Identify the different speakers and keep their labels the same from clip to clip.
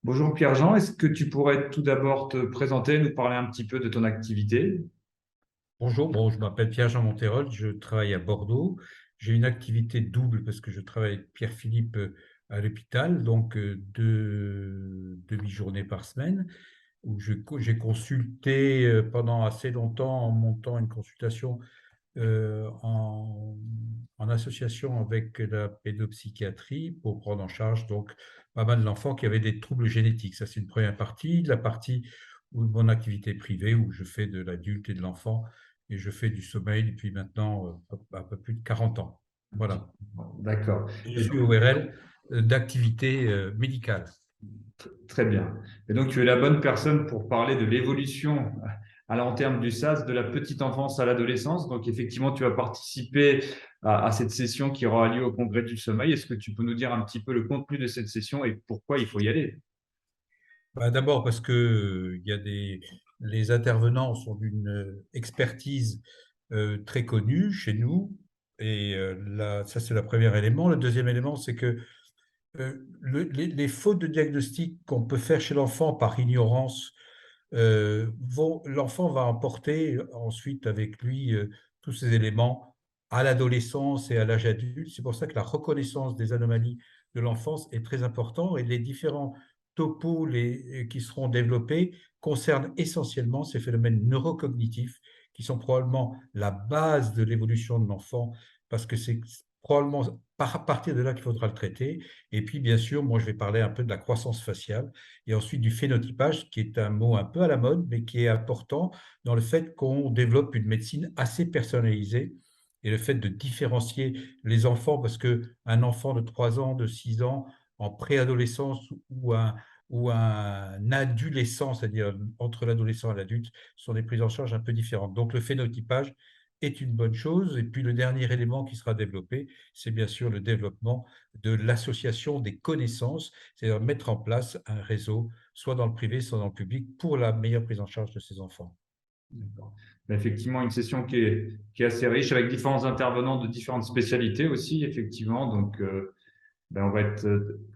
Speaker 1: Bonjour Pierre-Jean, est-ce que tu pourrais tout d'abord te présenter, nous parler un petit peu de ton activité?
Speaker 2: Bonjour, je m'appelle Pierre-Jean Monterol, je travaille à Bordeaux. J'ai une activité double parce que je travaille avec Pierre-Philippe à l'hôpital, donc deux demi-journées par semaine, où j'ai consulté pendant assez longtemps en montant une consultation en association avec la pédopsychiatrie pour prendre en charge donc pas mal d'enfants qui avaient des troubles génétiques. Ça, c'est une première partie. La partie où mon activité privée, où je fais de l'adulte et de l'enfant, et je fais du sommeil depuis maintenant un peu plus de 40 ans. Voilà.
Speaker 1: Bon, d'accord.
Speaker 2: Je
Speaker 1: Et
Speaker 2: suis
Speaker 1: donc,
Speaker 2: ORL d'activité médicale.
Speaker 1: très bien. Et donc, tu es la bonne personne pour parler de l'évolution à long terme du SAS, de la petite enfance à l'adolescence. Donc, effectivement, tu vas participer à cette session qui aura lieu au Congrès du Sommeil. Est-ce que tu peux nous dire un petit peu le contenu de cette session et pourquoi il faut y aller?
Speaker 2: Bah, d'abord parce que les intervenants sont d'une expertise très connue chez nous. Et ça, c'est le premier élément. Le deuxième élément, c'est que les fautes de diagnostic qu'on peut faire chez l'enfant par ignorance, l'enfant va emporter ensuite avec lui tous ces éléments à l'adolescence et à l'âge adulte. C'est pour ça que la reconnaissance des anomalies de l'enfance est très importante, et les différents topos qui seront développés concernent essentiellement ces phénomènes neurocognitifs qui sont probablement la base de l'évolution de l'enfant, parce que c'est probablement à partir de là qu'il faudra le traiter. Et puis, bien sûr, moi, je vais parler un peu de la croissance faciale et ensuite du phénotypage, qui est un mot un peu à la mode, mais qui est important dans le fait qu'on développe une médecine assez personnalisée, et le fait de différencier les enfants, parce qu'un enfant de 3 ans, de 6 ans, en préadolescence, ou un adolescent, c'est-à-dire entre l'adolescent et l'adulte, sont des prises en charge un peu différentes. Donc le phénotypage est une bonne chose. Et puis le dernier élément qui sera développé, c'est bien sûr le développement de l'association des connaissances, c'est-à-dire mettre en place un réseau, soit dans le privé, soit dans le public, pour la meilleure prise en charge de ces enfants.
Speaker 1: D'accord. Mais effectivement, une session qui est assez riche avec différents intervenants de différentes spécialités aussi, effectivement. Donc, on va être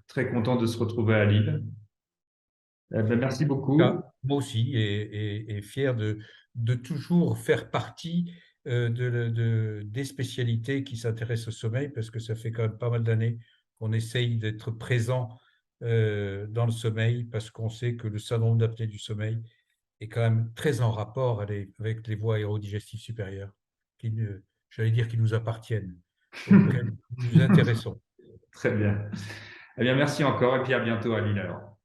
Speaker 1: très content de se retrouver à Lille. Merci beaucoup.
Speaker 2: Moi aussi, et fier de toujours faire partie des spécialités qui s'intéressent au sommeil, parce que ça fait quand même pas mal d'années qu'on essaye d'être présent dans le sommeil, parce qu'on sait que le syndrome d'apnée du sommeil est quand même très en rapport avec les voies aérodigestives supérieures, j'allais dire, qui nous appartiennent, auxquelles nous nous intéressons.
Speaker 1: Très bien. Eh bien, merci encore et puis à bientôt à Lille alors.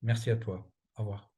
Speaker 2: Merci à toi. Au revoir.